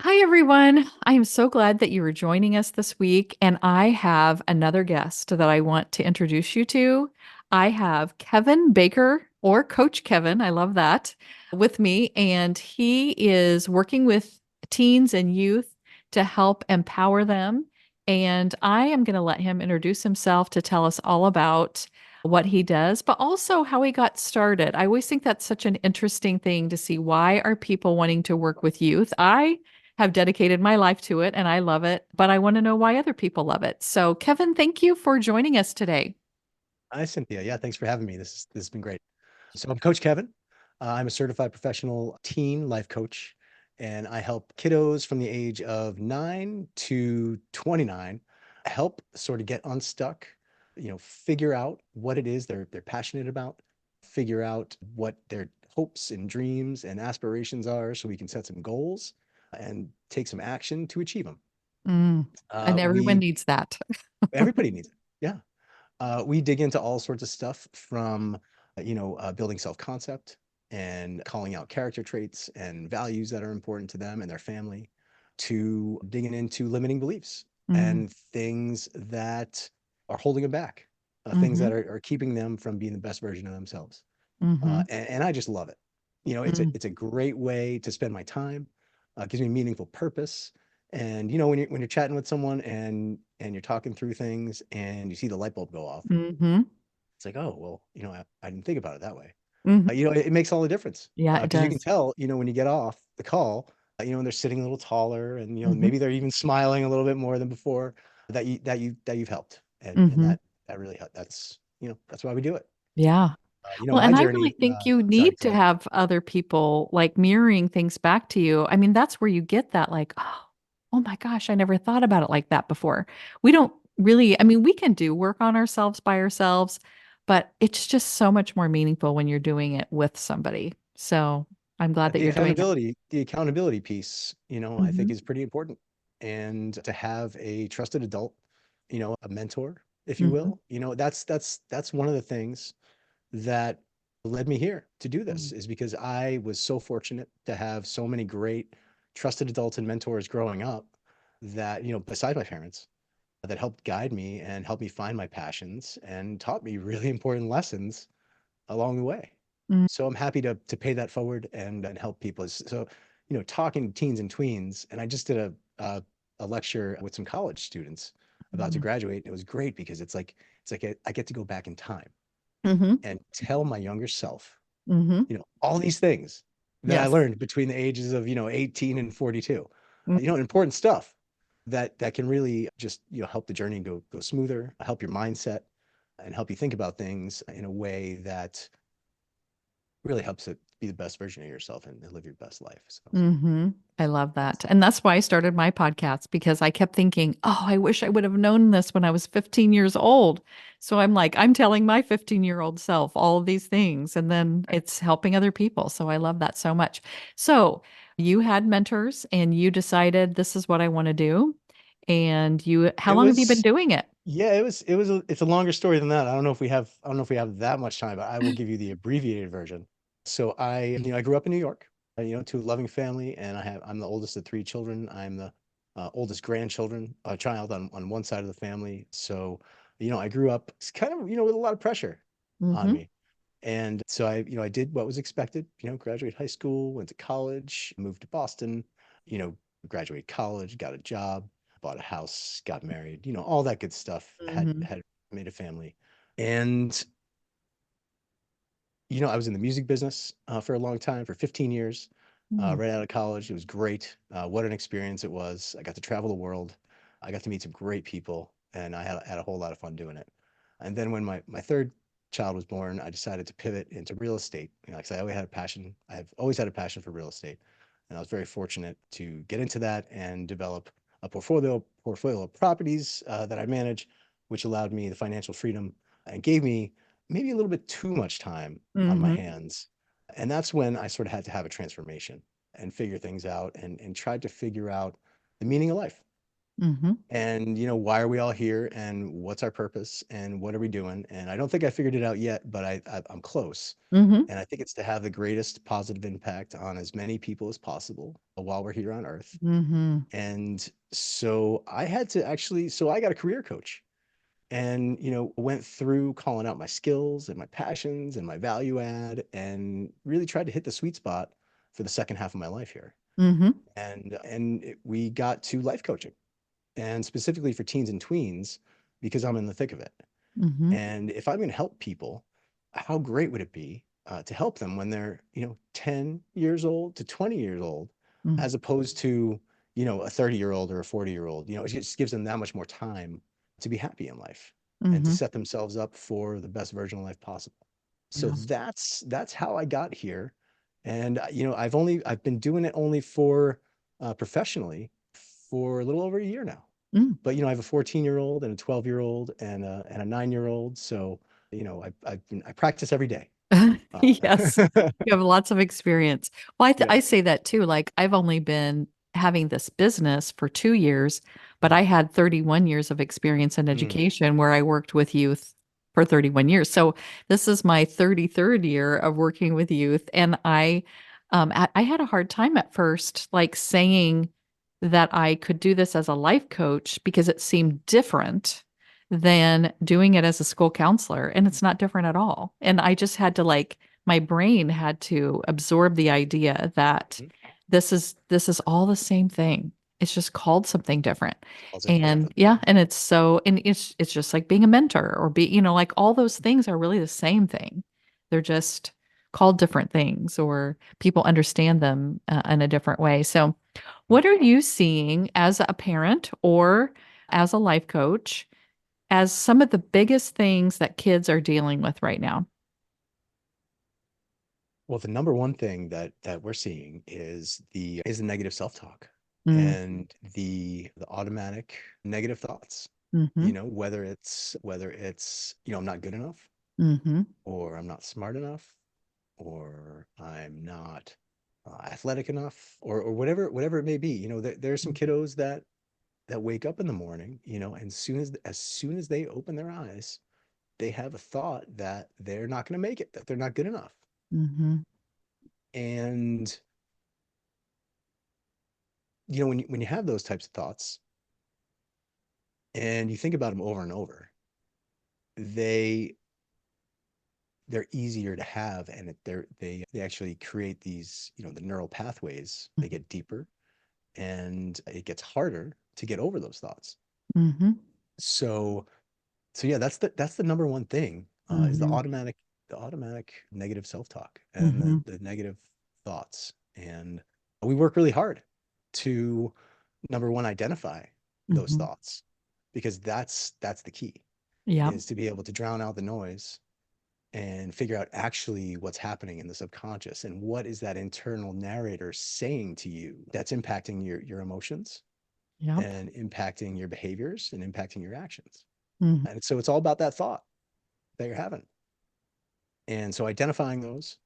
Hi, everyone. I am so glad that you were joining us this week. And I have another guest that I want to introduce you to. I have Kevin Baker, or Coach Kevin, I love that, with me. And he is working with teens and youth to help empower them. And I am going to let him introduce himself to tell us all about what he does, but also how he got started. I always think that's such an interesting thing to see. Why are people wanting to work with youth? I have dedicated my life to it and I love it, but I want to know why other people love it. So, Kevin, thank you for joining us today. Hi, Cynthia. Yeah, thanks for having me. This has been great. So I'm Coach Kevin. I'm a certified professional teen life coach, and I help kiddos from the age of 9 to 29 help sort of get unstuck, figure out what it is they're passionate about, figure out what their hopes and dreams and aspirations are, so we can set some goals and take some action to achieve them. Mm. And everyone We needs that. Everybody needs it. Yeah. We dig into all sorts of stuff from, building self-concept and calling out character traits and values that are important to them and their family, to digging into limiting beliefs Mm. and things that are holding them back, things Hmm. that are keeping them from being the best version of themselves. Hmm. And I just love it. Mm. It's a great way to spend my time. Gives me meaningful purpose. And when you're chatting with someone and you're talking through things and you see the light bulb go off, Hmm. it's like, oh well, I didn't think about it that way. Hmm. It makes all the difference Yeah, it because you can does. tell, when you get off the call, and they're sitting a little taller, and Hmm. maybe they're even smiling a little bit more than before, that you've helped, and Hmm. that really that's that's why we do it. Yeah. Well, My and I really journey. think you Sorry, need go to ahead. have other people like mirroring things back to you. I mean, that's where you get that, like, oh my gosh, I never thought about it like that before. We don't really, I mean, we can do work on ourselves by ourselves, but it's just so much more meaningful when you're doing it with somebody. So I'm glad that you're doing it. The accountability piece, I Hmm. think is pretty important. And to have a trusted adult, a mentor, if you Hmm. will, that's one of the things that led me here to do this, is because I was so fortunate to have so many great trusted adults and mentors growing up that, beside my parents, that helped guide me and helped me find my passions and taught me really important lessons along the way. Hmm. So I'm happy to pay that forward and help people. So, talking teens and tweens, and I just did a lecture with some college students about to Hmm. graduate. And it was great because I get to go back in time Hmm. and tell my younger self, Hmm. all these things that I Yes. learned between the ages of, 18 and 42. Important stuff that can really just, help the journey go smoother, help your mindset, and help you think about things in a way that really helps it be the best version of yourself and live your best life. So Hmm. I love that's that. And that's why I started my podcast because I kept thinking, oh, I wish I would have known this when I was 15 years old. So I'm like, I'm telling my 15-year-old self all of these things, and then it's helping other people. So I love that so much. So you had mentors and you decided this is what I want to do. And how it long have you been was. doing it? Yeah, it's a longer story than that. I don't know if we have that much time, but I will give you the abbreviated version. So I grew up in New York, to a loving family, and I'm the oldest of three children. I'm the oldest grandchildren, child on one side of the family. So, I grew up kind of, with a lot of pressure on Hmm. me. And so I did what was expected, graduate high school, went to college, moved to Boston, you know, graduate college, got a job, bought a house, got married, all that good stuff, Hmm. had made a family. And, I was in the music business for a long time, for 15 years, right out of college. It was great. What an experience it was. I got to travel the world. I got to meet some great people, and I had a whole lot of fun doing it. And then when my third child was born, I decided to pivot into real estate. Because I always had a passion. I've always had a passion for real estate, and I was very fortunate to get into that and develop a portfolio of properties that I manage, which allowed me the financial freedom and gave me maybe a little bit too much time on my Hmm. hands. And that's when I sort of had to have a transformation and figure things out and tried to figure out the meaning of life. Mhm. and why are we all here and what's our purpose and what are we doing? And I don't think I figured it out yet, but I'm close. Mhm. And I think it's to have the greatest positive impact on as many people as possible while we're here on earth. Mhm. And so I had to actually, so I got a career coach and went through calling out my skills and my passions and my value add and really tried to hit the sweet spot for the second half of my life here. Mhm. We got to life coaching, and specifically for teens and tweens, because I'm in the thick of it. Mhm. And if I'm going to help people, how great would it be to help them when they're 10 years old to 20 years old, Mhm. as opposed to a 30-year-old or a 40-year-old? It just gives them that much more time to be happy in life and to Mhm. set themselves up for the best version of life possible. So Yeah. that's how I got here. And I've been doing it only for professionally for a little over a year now. Mm. But I have a 14-year-old and a 12-year-old and a 9-year-old. So I practice every day. Yes. You have lots of experience. Well, Yeah. I say that too. Like, I've only been having this business for 2 years, but Mm, I had 31 years of experience in mm, education where I worked with youth for 31 years. So this is my 33rd year of working with youth. And I had a hard time at first, like saying that I could do this as a life coach because it seemed different than doing it as a school counselor. And it's not different at all. And I just had to like, my brain had to absorb the idea that mm. this is all the same thing. It's just called something different. All different. Yeah. And yeah, and it's just like being a mentor or like all those things are really the same thing. They're just called different things or people understand them in a different way. So, Mm. what are you seeing as a parent or as a life coach as some of the biggest things that kids are dealing with right now? Well, the number one thing that we're seeing is the negative self-talk Mm, and the automatic negative thoughts. mhm, Whether it's I'm not good enough, mhm, or I'm not smart enough, or I'm not athletic enough, or whatever it may be. There are some kiddos that wake up in the morning, and as soon as they open their eyes, they have a thought that they're not going to make it, that they're not good enough. mhm, And when you have those types of thoughts and you think about them over and over, they they're easier to have, and they actually create these, the neural pathways, they get deeper, and it gets harder to get over those thoughts. mhm, So yeah, that's the number one thing, is mhm, the automatic negative self-talk and mhm, the negative thoughts. And we work really hard to, number one, identify those mhm. thoughts, because that's the key, Yep. is to be able to drown out the noise and figure out actually what's happening in the subconscious and what is that internal narrator saying to you that's impacting your emotions Yep. and impacting your behaviors and impacting your actions. Mhm, And so it's all about that thought that you're having. And so identifying those,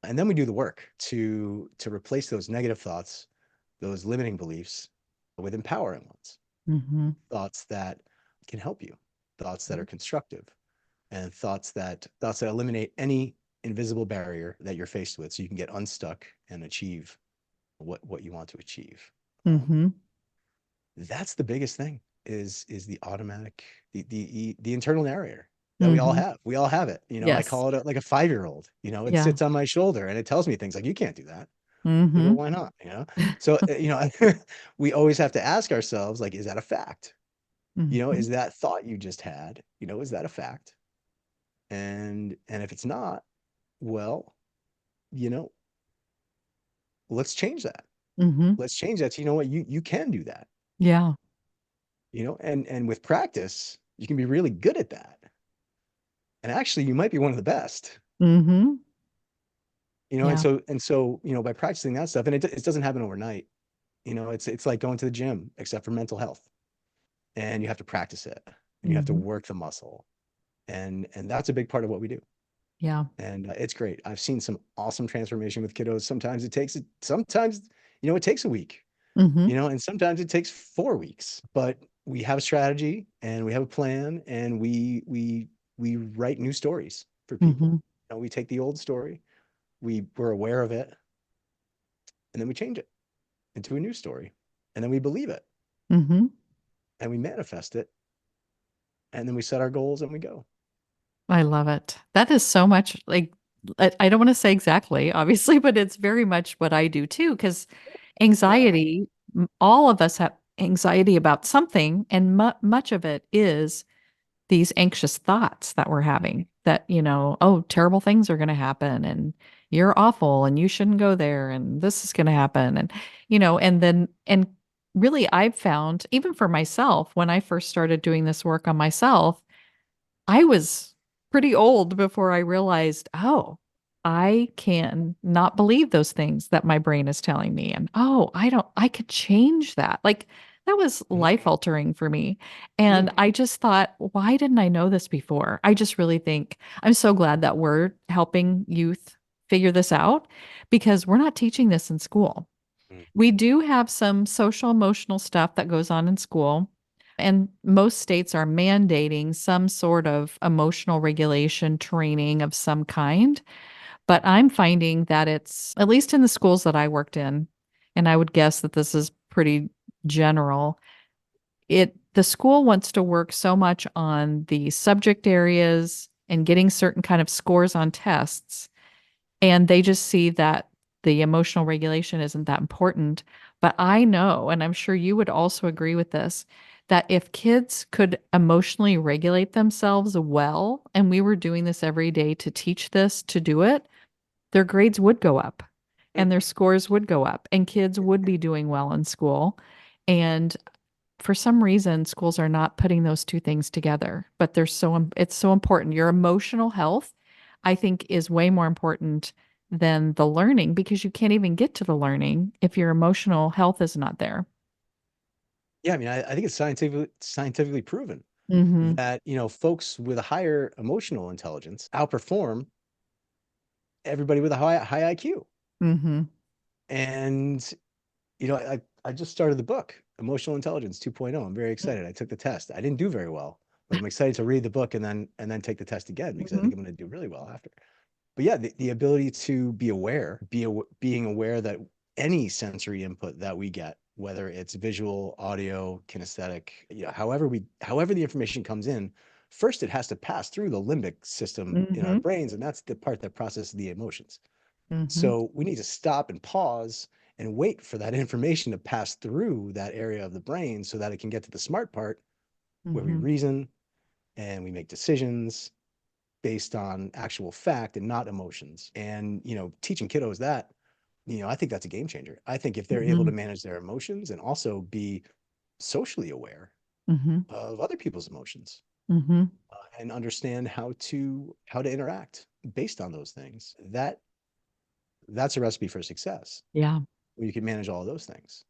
and then we do the work to replace those negative thoughts, those limiting beliefs, with empowering ones, mhm, thoughts that can help you, thoughts that are constructive, and thoughts that eliminate any invisible barrier that you're faced with, so you can get unstuck and achieve what you want to achieve. Um, mhm, that's the biggest thing, is the automatic, the internal narrator that we all mhm. have. We all have it. I Yes. call it like a 5-year-old. It Yeah. sits on my shoulder and it tells me things like, you can't do that. Like, well, Mhm, why not? So we always have to ask ourselves, like, is that a fact? mhm, Is that thought you just had, is that a fact? And if it's not, well, you know let's change that. mhm. Let's change that. So you know what, you can do that. Yeah. And with practice, you can be really good at that. And actually, you might be one of the best. Mhm. And Yeah. so by practicing that stuff, and it doesn't happen overnight. It's like going to the gym, except for mental health. And you have to practice it, and you have to Mhm. work the muscle, and that's a big part of what we do. Yeah. And it's great. I've seen some awesome transformation with kiddos. Sometimes it takes a week. Mhm. And sometimes it takes 4 weeks, but we have a strategy and we have a plan and we write new stories for people. Mhm. We take the old story, we're aware of it, and then we change it into a new story. And then we believe it Mhm. and we manifest it. And then we set our goals and we go. I love it. That is so much like I don't want to say exactly, obviously, but it's very much what I do too, because Yeah. anxiety, all of us have anxiety about something, and much of it is these anxious thoughts that we're having that, oh, terrible things are going to happen and you're awful and you shouldn't go there and this is going to happen. And, and really, I've found, even for myself, when I first started doing this work on myself, I was pretty old before I realized, oh, I can not believe those things that my brain is telling me. And oh, I could change that. Like that was Mhm. life altering for me. Yeah. And I just thought, why didn't I know this before? I just really think I'm so glad that we're helping youth figure this out because we're not teaching this in school. Mm. We do have some social emotional stuff that goes on in school, and most states are mandating some sort of emotional regulation training of some kind. But I'm finding that it's, at least in the schools that I worked in, and I would guess that this is pretty general, the school wants to work so much on the subject areas and getting certain kind of scores on tests, and they just see that the emotional regulation isn't that important. But I know, and I'm sure you would also agree with this, that if kids could emotionally regulate themselves well, and we were doing this every day to teach this to do it, their grades would go up Mm. and their scores would go up and kids would be doing well in school. And for some reason, schools are not putting those two things together, but it's so important. Your emotional health, I think, is way more important than the learning because you can't even get to the learning if your emotional health is not there. Yeah, I mean, I think it's scientifically proven Mhm. that, folks with a higher emotional intelligence outperform everybody with a high IQ. Mhm. And, I just started the book, Emotional Intelligence 2.0. I'm very excited. I took the test. I didn't do very well, but I'm excited to read the book and then take the test again because I Mhm. think I'm going to do really well after. But yeah, the ability to be aware, being aware that any sensory input that we get, whether it's visual, audio, kinesthetic, however the information comes in, first it has to pass through the limbic system in our Mhm. brains, and that's the part that processes the emotions. Mhm. So we need to stop and pause and wait for that information to pass through that area of the brain so that it can get to the smart part where we Mhm. reason and we make decisions based on actual fact and not emotions. And, teaching kiddos that, I think that's a game changer. I think if they're able to Mhm. manage their emotions and also be socially aware Mhm. of other people's emotions Mhm. and understand how to interact based on those things, that's a recipe for success Yeah. where you can manage all of those things.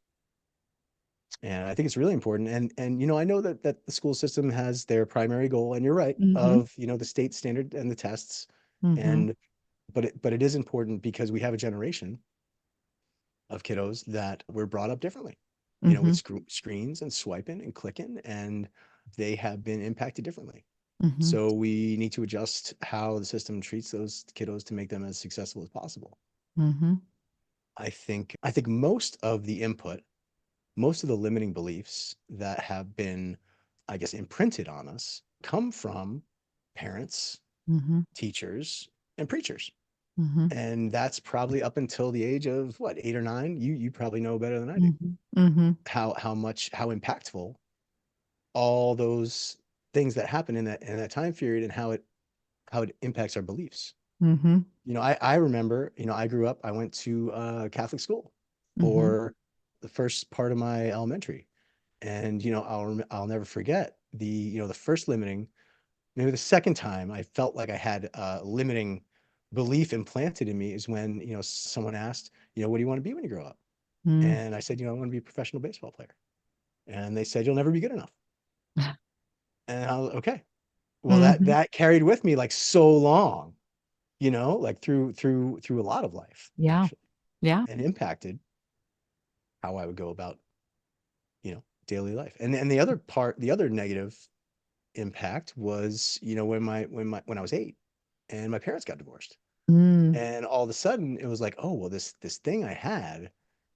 And I think it's really important. And I know that the school system has their primary goal, and you're right, Mhm. of the state standard and the tests. Mhm. And but it is important because we have a generation of kiddos that were brought up differently, with Mhm. screens and swiping and clicking, and they have been impacted differently. Mhm. So we need to adjust how the system treats those kiddos to make them as successful as possible. Mhm. I think most of the limiting beliefs that have been, I guess, imprinted on us come from parents, Mhm. teachers, and preachers. Mhm. And that's probably up until the age of what, 8 or 9. You probably know better than I do Mhm. Mhm. how impactful all those things that happen in that time period and how it impacts our beliefs. Mhm. I remember, I grew up, I went to Catholic school Mhm. for the first part of my elementary. And I'll never forget the first limiting, maybe the second time I felt like I had a limiting belief implanted in me is when someone asked, what do you want to be when you grow up? Mhm. And I said, I want to be a professional baseball player. And they said, you'll never be good enough. And I was okay. Well, that Mhm. that carried with me like so long, like through a lot of life Yeah. actually, Yeah. and impacted. how I would go about, daily life. And the other part, the other negative impact was, when I was 8 and my parents got divorced. Mm, And all of a sudden it was like, oh, well, this thing I had,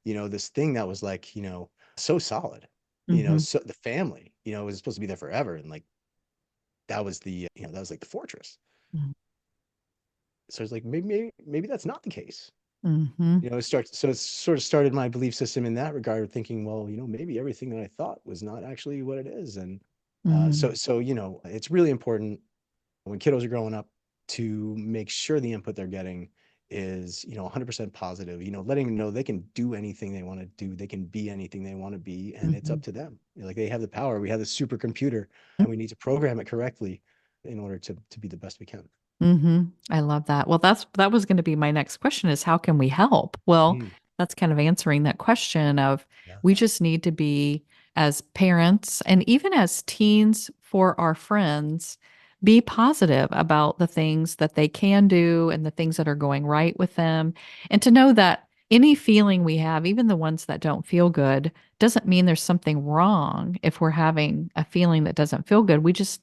this thing that was like, so solid, mhm, so the family, was supposed to be there forever. And like, that was that was like the fortress. mm, So it's like, maybe that's not the case. mhm, So it sort of started my belief system in that regard, thinking, well, maybe everything that I thought was not actually what it is. And mhm, it's really important when kiddos are growing up to make sure the input they're getting is 100% positive, letting them know they can do anything they want to do, they can be anything they want to be, and it's up mhm. to them. Like, they have the power, we have the supercomputer, and we need to program it correctly in order to be the best we can. I love that. Well, that was going to be my next question is how can we help? Well, Mm, that's kind of answering that question of yeah. we just need to be as parents and even as teens for our friends, be positive about the things that they can do and the things that are going right with them. And to know that any feeling we have, even the ones that don't feel good, doesn't mean there's something wrong if we're having a feeling that doesn't feel good. We just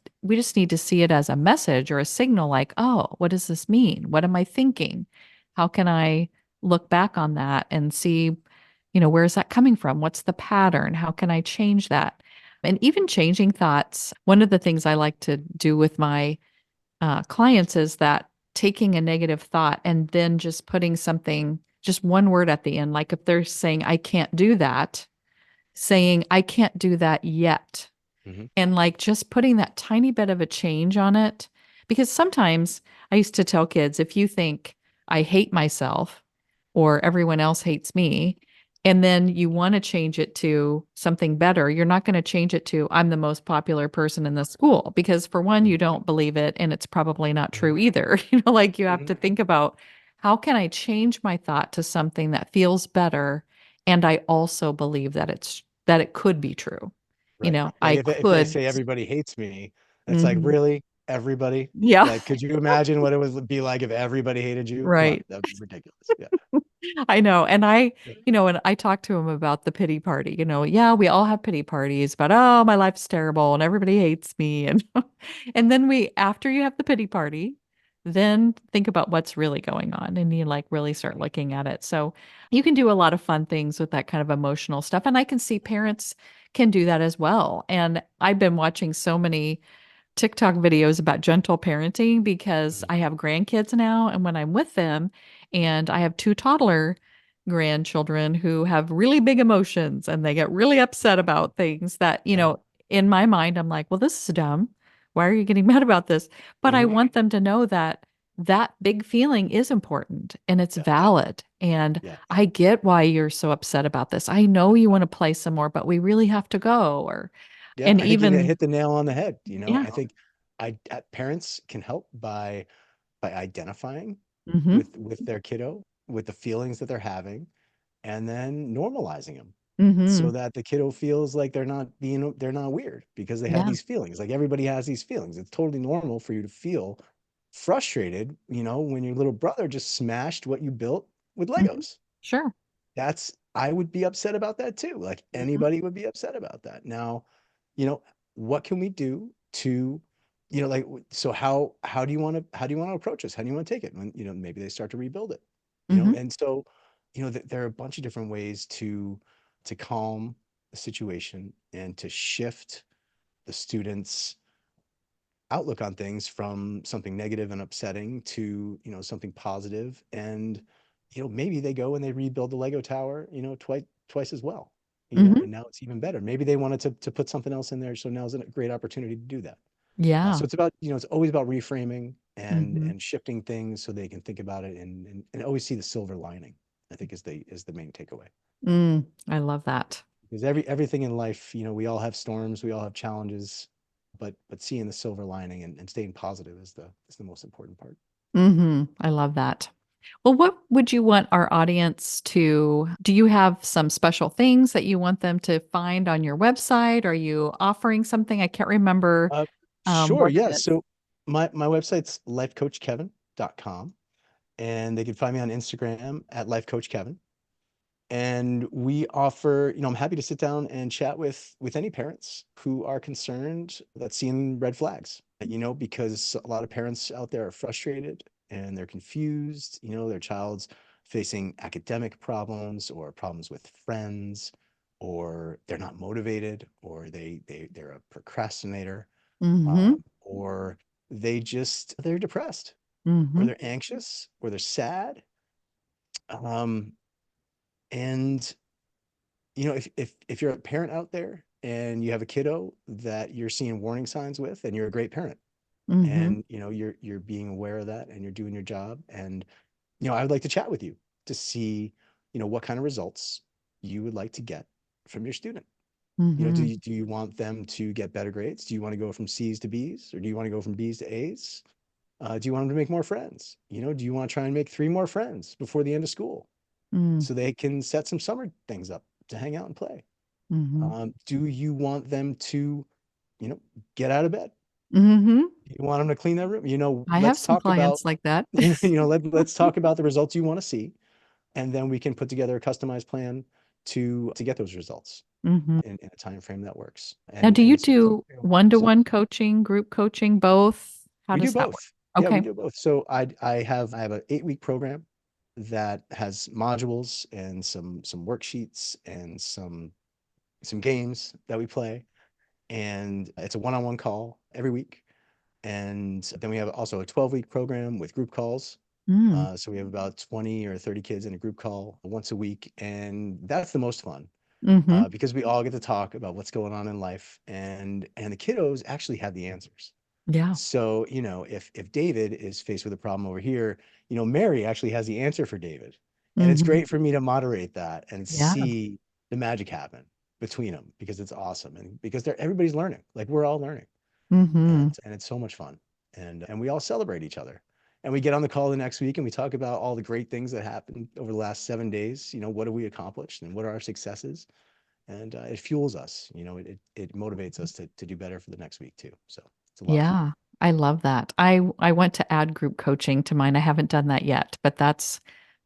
need to see it as a message or a signal like, "Oh, what does this mean? What am I thinking? How can I look back on that and see, where is that coming from? What's the pattern? How can I change that?" And even changing thoughts. One of the things I like to do with my clients is that taking a negative thought and then just putting something, just one word at the end, like if they're saying, I can't do that, saying, I can't do that yet. Hmm. And like just putting that tiny bit of a change on it. Because sometimes I used to tell kids, if you think I hate myself or everyone else hates me, and then you want to change it to something better, you're not going to change it to I'm the most popular person in the school because for one, you don't believe it and it's probably not Hmm. true either. Like you have Hmm. to think about how can I change my thought to something that feels better and I also believe that it could be true. Right. Like, I if they could. say everybody hates me, it's like, Mhm. really? Everybody? Yeah, Like, could you imagine what it would be like if everybody hated you? Come on, right. that would be ridiculous. Yeah. I know. Yeah. And I talked to him about the pity party. Yeah, we all have pity parties, but oh, my life's terrible and everybody hates me. And and then after you have the pity party, then think about what's really going on and you like really start looking at it. So you can do a lot of fun things with that kind of emotional stuff. And I can see parents can do that as well. And I've been watching so many TikTok videos about gentle parenting because Mhm. I have grandkids now. And when I'm with them, and I have two toddler grandchildren who have really big emotions and they get really upset about things that, Yeah. in my mind, I'm like, well, this is dumb. Why are you getting mad about this? But I Hmm. want them to know that that big feeling is important and it's Yeah. valid. And Yeah. I get why you're so upset about this. I know you want to play some more, but we really have to go. Yeah. And I think you even, hit the nail on the head. yeah. I think parents can help by identifying Hmm. with their kiddo, with the feelings that they're having, and then normalizing them so Hmm. that the kiddo feels like they're not weird because they have Yeah. these feelings. Like, everybody has these feelings. It's totally normal for you to feel frustrated, when your little brother just smashed what you built with Hmm. Legos. Sure. I would be upset about that too. Like, Hmm. anybody would be upset about that. Now, you know, what can we do to, so how do you want to approach this? How do you want to take it when, maybe they start to rebuild it, Hmm. and so, there are a bunch of different ways to calm the situation and to shift the students' outlook on things from something negative and upsetting to, something positive. And, maybe they go and they rebuild the Lego tower, twice as well, Hmm. and now it's even better. Maybe they wanted to put something else in there. So now's a great opportunity to do that. So Yeah. it's about, it's always about reframing and Hmm. shifting things so they can think about it and always see the silver lining, I think, is the main takeaway. I love that. Because everything in life, we all have storms, we all have challenges, but seeing the silver lining and staying positive is the most important part. I love that. Well, what would you want our audience to do? You have some special things that you want them to find on your website? Are you offering something? I can't remember Uh, sure, what yeah. it is. So my website's lifecoachkevin.com, and they can find me on Instagram at lifecoachkevin. And we offer, I'm happy to sit down and chat with any parents who are concerned that seeing red flags, because a lot of parents out there are frustrated and they're confused, their child's facing academic problems or problems with friends, or they're not motivated, or they're a procrastinator, Mm-hmm. or they're depressed, or Mm-hmm. they're anxious, or they're sad. Um, and if you're a parent out there and you have a kiddo that you're seeing warning signs with, and you're a great parent, Mm-hmm. and you're being aware of that, and you're doing your job, and I would like to chat with you to see what kind of results you would like to get from your student. Mm-hmm. Do you want them to get better grades? Do you want to go from C's to B's, or do you want to go from B's to A's? Do you want them to make more friends? Do you want to try and make 3 more friends before the end of school Mm-hmm. so they can set some summer things up to hang out and play? Mm-hmm. Do you want them to, you know, get out of bed? Mm-hmm. You want them to clean that room? I have Let's some talk about, clients like that. let's talk about the results you want to see, and then we can put together a customized plan to get those results Mm-hmm. in a time frame that works. Now, And do you it's a do fulfilling process. one-to-one coaching, group coaching, both? How We do does that work? both. Yeah, we Okay. do both. So I have an 8-week program that has modules and some worksheets and some games that we play, and it's a one-on-one call every week. And then we have also a 12-week program with group calls. Mm. So we have about 20 or 30 kids in a group call once a week, and that's the most fun, Mm-hmm. because we all get to talk about what's going on in life, and the kiddos actually have the answers. Yeah. So, if David is faced with a problem over here, Mary actually has the answer for David. And it's Mm-hmm. great for me to moderate that and Yeah. see the magic happen between them, because it's awesome, and because everybody's learning. Like, we're all learning, Mm-hmm. and it's so much fun. And we all celebrate each other. And we get on the call the next week and we talk about all the great things that happened over the last 7 days. What have we accomplished and what are our successes? And it fuels us. It motivates us to do better for the next week too. So it's a lot of fun. Yeah. I love that. I want to add group coaching to mine. I haven't done that yet, but that's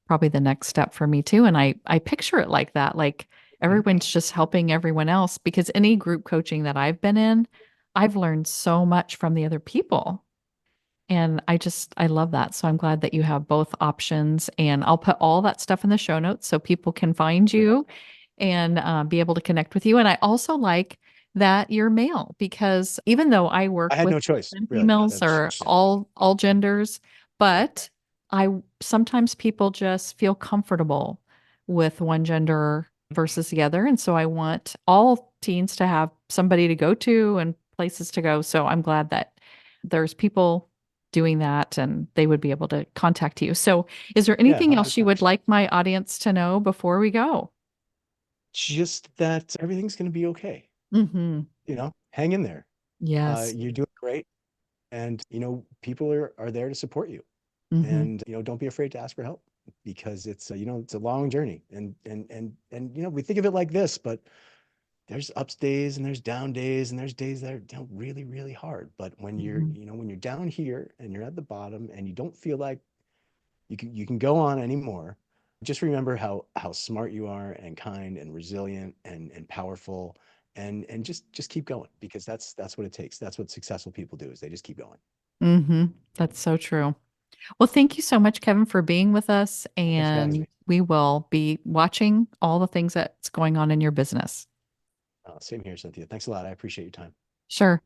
probably the next step for me too. And I picture it like that, like Mhm. everyone's just helping everyone else because any group coaching that I've been in, I've learned so much from the other people. And I love that. So I'm glad that you have both options. And I'll put all that stuff in the show notes so people can find Great. you and be able to connect with you. And I also like that you're male because even though I work I had with no choice, men, really. females That's or yeah, all genders, yeah. but I sometimes people just feel comfortable with one gender versus the other. And so I want all teens to have somebody to go to and places to go. So I'm glad that there's people doing that and they would be able to contact you. So, is there Yeah, anything else you 100%. would like my audience to know before we go? Just that everything's going to be okay. Hmm. Hang in there. Yes. You're doing great. And, people are there to support you. Hmm. And, don't be afraid to ask for help, because it's a long journey. And, we think of it like this, but there's ups days and there's down days and there's days that are, really, really hard. But Hmm. when you're down here and you're at the bottom and you don't feel like you can go on anymore, just remember how smart you are and kind and resilient and powerful, and just keep going, because that's what it takes. That's what successful people do, is they just keep going. Hmm. That's so true. Well, thank you so much, Kevin, for being with us. Thanks for having And me. we will be watching all the things that's going on in your business. Same here, Cynthia. Thanks a lot. I appreciate your time. Sure.